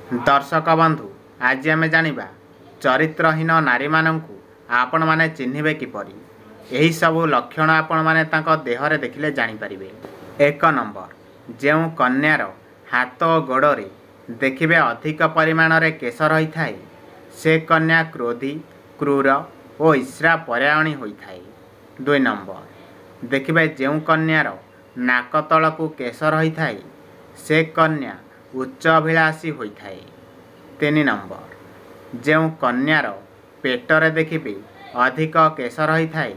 दर्शक बंधु आज आम जानिबा चरित्रहीन नारी मानंकु आपण माने चिन्हिबे किपरि। एही सबु लक्षण आपण माने तांको देहरे देखिले जानि परिबे। 1 नंबर जेउ कन्यार हाथ और गोड़े देखिबे अधिक परिमाण रे केश रही थाए से कन्या क्रोधी क्रूर और ईर्ष्या परायणी होई थाए। 2 नंबर देखिबे जेउ कन्यार नाक तलकु केश रही थाए से कन्या उच्च अभिलाषी होई थाए। 3 नंबर जेउ कन्यार पेटरे देखिबे अधिक केश रही थाए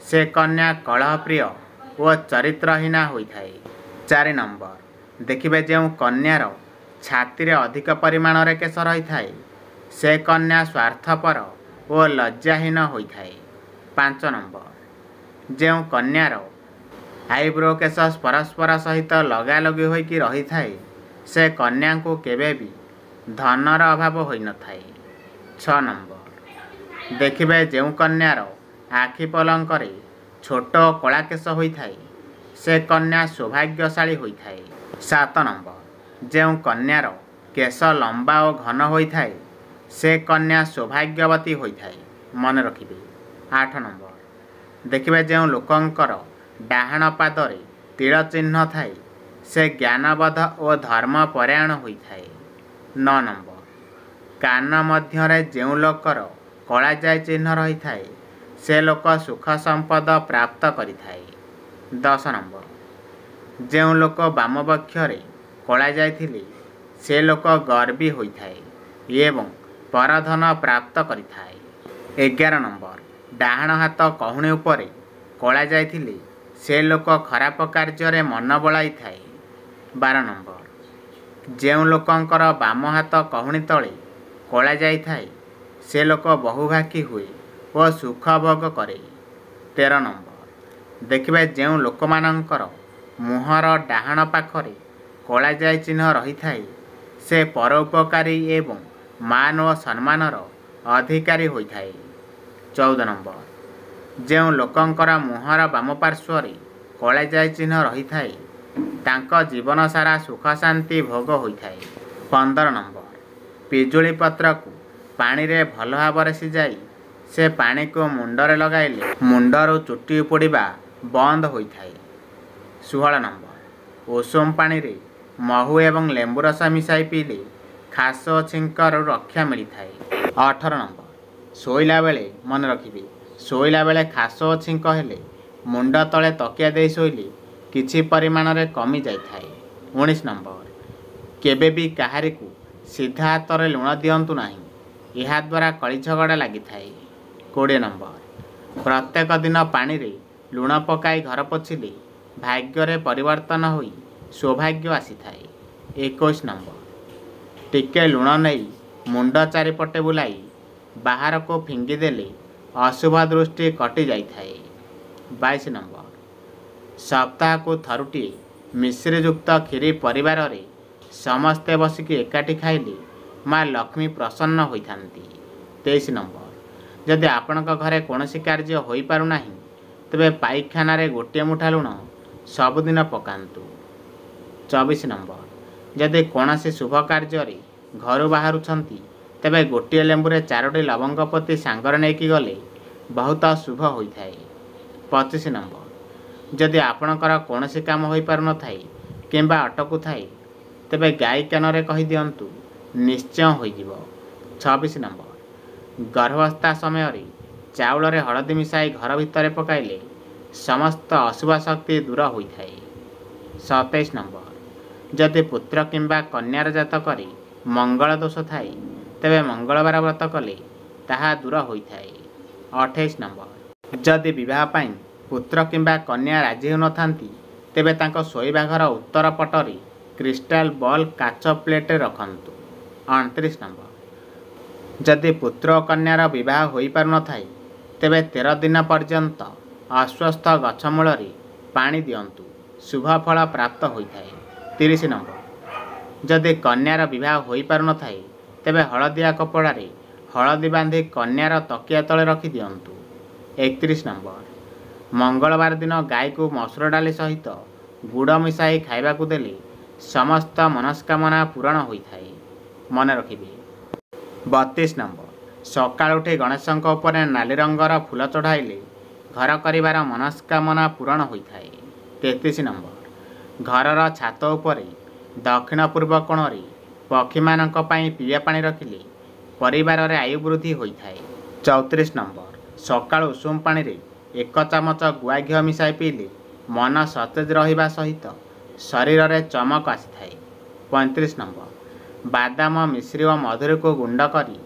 से कन्या कलह प्रिय और चरित्रहीना होई थाए। 4 नंबर देखिबे जेउ कन्यार छाती रे अधिक परिमाण रे केश रही थाए से कन्या स्वार्थपर और लज्जाहीन होई थाए। 5 नंबर जेउ कन्यार आईब्रो केश परस्पर सहित लगा लगी होई रही थाए से कन्या को केबे भी धनर अभाव होई न थाए। 6 नंबर देखिबे जेउ कन्यार आखि पलंकरे छोट कला केश होई थाए से कन्या सौभाग्यशाली होई थाए। 7 नंबर जेउ कन्यार केश लंबा और घन होई थाए से कन्या सौभाग्यवती होई थाए मन रखिबे। 8 नंबर देखिबे जेउ लोकंकर डाहाण पादरे तीर चिन्ह थाए से ज्ञानबोध और धर्म परायण होई थाए। 9 नंबर कान मध्यरे जेउ लोकर कला जाय चिन्ह रही थाए से लोक सुख संपद प्राप्त करि थाए। 10 नंबर जेउ लोक बाम बक्षरे कला जायथिले से लोक गर्वी होई थाए एवं परधन प्राप्त करि थाए। 11 नंबर डाहाण हाथ कहुणी उपरे कला जायथिले से लोक खराब कार्य मन बलाई थाए। 12 नंबर जेउ लोकंकर बाम हाथ कहुणी तले कला जाई थाए से लोक बहुभागी हुए और सुख भोग करे। 13 नंबर देखिबे जेउ लोकमानंकर मुहर डाहाण पाखरे कला जाय चिन्ह रही थाए से परोपकारी एवं मान और सम्मानर अधिकारी होई थाए। 14 नंबर जेउ लोकंकर मुहर बाम पार्श्वरे कला जाय चिन्ह रही थाए तांको जीवन सारा सुख शांति भोग होई थाए। 15 नंबर पिजुली पत्र को पानी रे भल भाव सिजाई से पानी को मुंडरे लगाइले मुंडर चुटी उपड़ा बंद होई थाए। 16 नंबर उषुम पानी रे महू एवं लेंबू रस मिसाई पीले खास और छिंकर रक्षा मिली थाए। 18 नंबर शोइला बेले मन रखिबे शोइला बेले खास और छिंक हेले मुंड तले तकिया दे शोइले किछि परिमाण रे कमी जाई थाए। 19 नंबर केबे भी काहारी को सीधा हाथ रे लुण दियंतु नाही एहा द्वारा कली झगड़ा लगी थाए। 20 नंबर प्रत्येक दिन पानी रे लुण पकाई घर पोछिले भाग्य रे परिवर्तन होई सौभाग्य आसी थाए। 21 नंबर टिके लुण नहीं मुंड चारिपटे बुलाई बाहर को फिंगी देले अशुभ दृष्टि कटि जाई थाए। 22 नंबर सप्ताह को थरुटी मिश्रीयुक्त खीरी परिवार रे समस्ते बसिकी एकाठी खाइले माँ लक्ष्मी प्रसन्न होइथांती। 23 नंबर जदि आपणक घरे कौनसी कार्य होई पारु नाही तेबे पाइखाना रे गोटे मुठा लुण सबुदिन पकांतु। 24 नंबर जदि कौनसी शुभ कार्य रे घर बाहरुछंती तेबे गोटे लेंबू रे 4टी लवंग पत्ती सांगर नेकी गले बहुत शुभ होइथाए। 25 नंबर जदि आपणकर कौनसी काम होई पारु न थाए किंबा अटकु थाए तेबे गाई कान कही दियंतु निश्चय होइजिवो। 26 नंबर गर्भावस्था समय रे चाउल रे हळदी मिसाई घर भितर पकाइले समस्त अशुभ शक्ति दूर होई थाए। 27 नंबर जदि पुत्र किंबा कन्यार जातक रे मंगल दोष थाए तेबे मंगलवार व्रत कले ताहा दूर होई थाए। 28 नंबर जदि विवाह पाई पुत्र किंबा कन्या राजी हो नथांती तेबे तांको शोइबा घर उत्तर पटरी क्रिस्टाल बॉल काच प्लेट रखंतु। 29 नंबर जदि पुत्र और कन्यार विवाह होई पारु न थाए तेबे 13 दिन पर्यंत अस्वस्थ गछ मूलरे पानी दियंतु शुभ फल प्राप्त होई थाए। 30 नंबर जदि कन्यार विवाह होई पारु न थाए तेबे हळदिया कपड़ा रे हळदी बांधी कन्यार तकिया तले रखी दियंतु। 31 नंबर मंगलवार दिन गाय को मसूर डाली सहित गुड़ मिसाई खाइबा को देले समस्त मनस्कामना पूरण होई थाए। ମନେ ରଖିବେ। 32 ନମ୍ବର, ସକାଳୁ ଉଠି ଗଣେଶଙ୍କ ଉପରେ ନାଲି ରଙ୍ଗର ଫୁଲ ଚଢ଼ାଇଲେ ଘର କରିବାର ମନସ୍କାମନା ପୂରଣ ହୋଇଥାଏ। 33 ନମ୍ବର, ଘରର ଛାତ ଉପରେ ଦକ୍ଷିଣ ପୂର୍ବ କୋଣରେ ପକ୍ଷୀମାନଙ୍କ ପାଇଁ ପିଇବା ପାଣି ରଖିଲେ ପରିବାରରେ ଆୟୁ ବୃଦ୍ଧି ହୋଇଥାଏ। 34 ନମ୍ବର, ସକାଳୁ ଉଷୁମ ପାଣିରେ 1 ଚାମଚ ଗୁଆ ଘିଅ ମିଶାଇ ପିଇଲେ ମନ ସତେଜ ରହିବା ସହିତ ଶରୀରରେ ଚମକ ଆସିଥାଏ। 35 ନମ୍ବର, ବାଦାମ ମିଶ୍ରି ଓ ମଧୁରୀକୁ ଗୁଣ୍ଡ କରି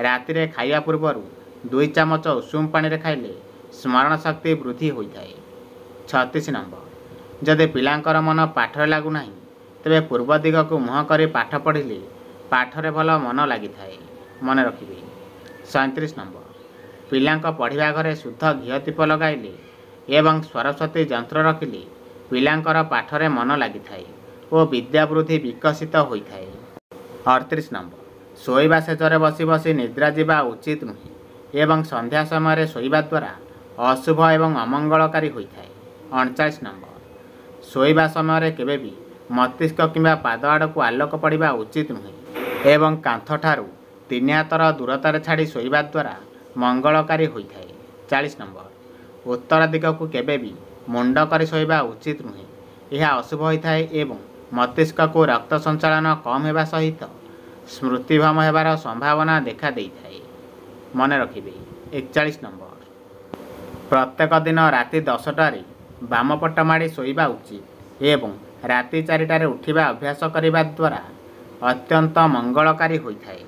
ରାତିରେ ଖାଇବା ପୂର୍ବରୁ 2 ଚାମଚ ଉଷୁମ ପାଣିରେ ଖାଇଲେ ସ୍ମରଣ ଶକ୍ତି ବୃଦ୍ଧି ହୋଇଥାଏ। 36 ନମ୍ବର, ଯଦି ପିଲାଙ୍କର ମନ ପାଠରେ ଲାଗୁନାହିଁ ତେବେ ପୂର୍ବ ଦିଗକୁ ମୁହଁ କରି ପାଠ ପଢ଼ିଲେ ପାଠରେ ଭଲ ମନ ଲାଗିଥାଏ। ମନେ ରଖିବେ। 37 ନମ୍ବର, ପିଲାଙ୍କ ପଢ଼ିବା ଘରେ ଶୁଦ୍ଧ ଘିଅ ଦୀପ ଲଗାଇଲେ ଏବଂ ସରସ୍ୱତୀ ଯନ୍ତ୍ର ରଖିଲେ ପିଲାଙ୍କର ପାଠରେ ମନ ଲାଗିଥାଏ ଓ ବିଦ୍ୟା ବୃଦ୍ଧି ବିକଶିତ ହୋଇଥାଏ। 38 ନମ୍ବର, ଶୋଇବା ଶେଯରେ ବସି ବସି ନିଦ୍ରା ଯିବା ଉଚିତ ନୁହେଁ ଏବଂ ସନ୍ଧ୍ୟା ସମୟରେ ଶୋଇବା ଦ୍ୱାରା ଅଶୁଭ ଏବଂ ଅମଙ୍ଗଳକାରୀ ହୋଇଥାଏ। 39 ନମ୍ବର, ଶୋଇବା ସମୟରେ କେବେ ବି ମସ୍ତିଷ୍କ କିମ୍ବା ପାଦ ଆଡ଼କୁ ଆଲୋକ ପଡ଼ିବା ଉଚିତ ନୁହେଁ ଏବଂ କାନ୍ଥଠାରୁ 3 ହାତର ଦୂରତାରେ ଛାଡ଼ି ଶୋଇବା ଦ୍ୱାରା ମଙ୍ଗଳକାରୀ ହୋଇଥାଏ। 40 ନମ୍ବର, ଉତ୍ତର ଦିଗକୁ କେବେ ବି ମୁଣ୍ଡ କରି ଶୋଇବା ଉଚିତ ନୁହେଁ, ଏହା ଅଶୁଭ ହୋଇଥାଏ ଏବଂ ମସ୍ତିଷ୍କକୁ ରକ୍ତ ସଞ୍ଚାଳନ କମ୍ ହେବା ସହିତ ସ୍ମୃତିଭ୍ରମ ହେବାର ସମ୍ଭାବନା ଦେଖା ଦେଇଥାଏ। ମନେ ରଖିବେ। 41 ନମ୍ବର, ପ୍ରତ୍ୟେକ ଦିନ ରାତି 10ଟାରେ ବାମପଟ ମାଡ଼ି ଶୋଇବା ଉଚିତ ଏବଂ ରାତି 4ଟାରେ ଉଠିବା ଅଭ୍ୟାସ କରିବା ଦ୍ୱାରା ଅତ୍ୟନ୍ତ ମଙ୍ଗଳକାରୀ ହୋଇଥାଏ।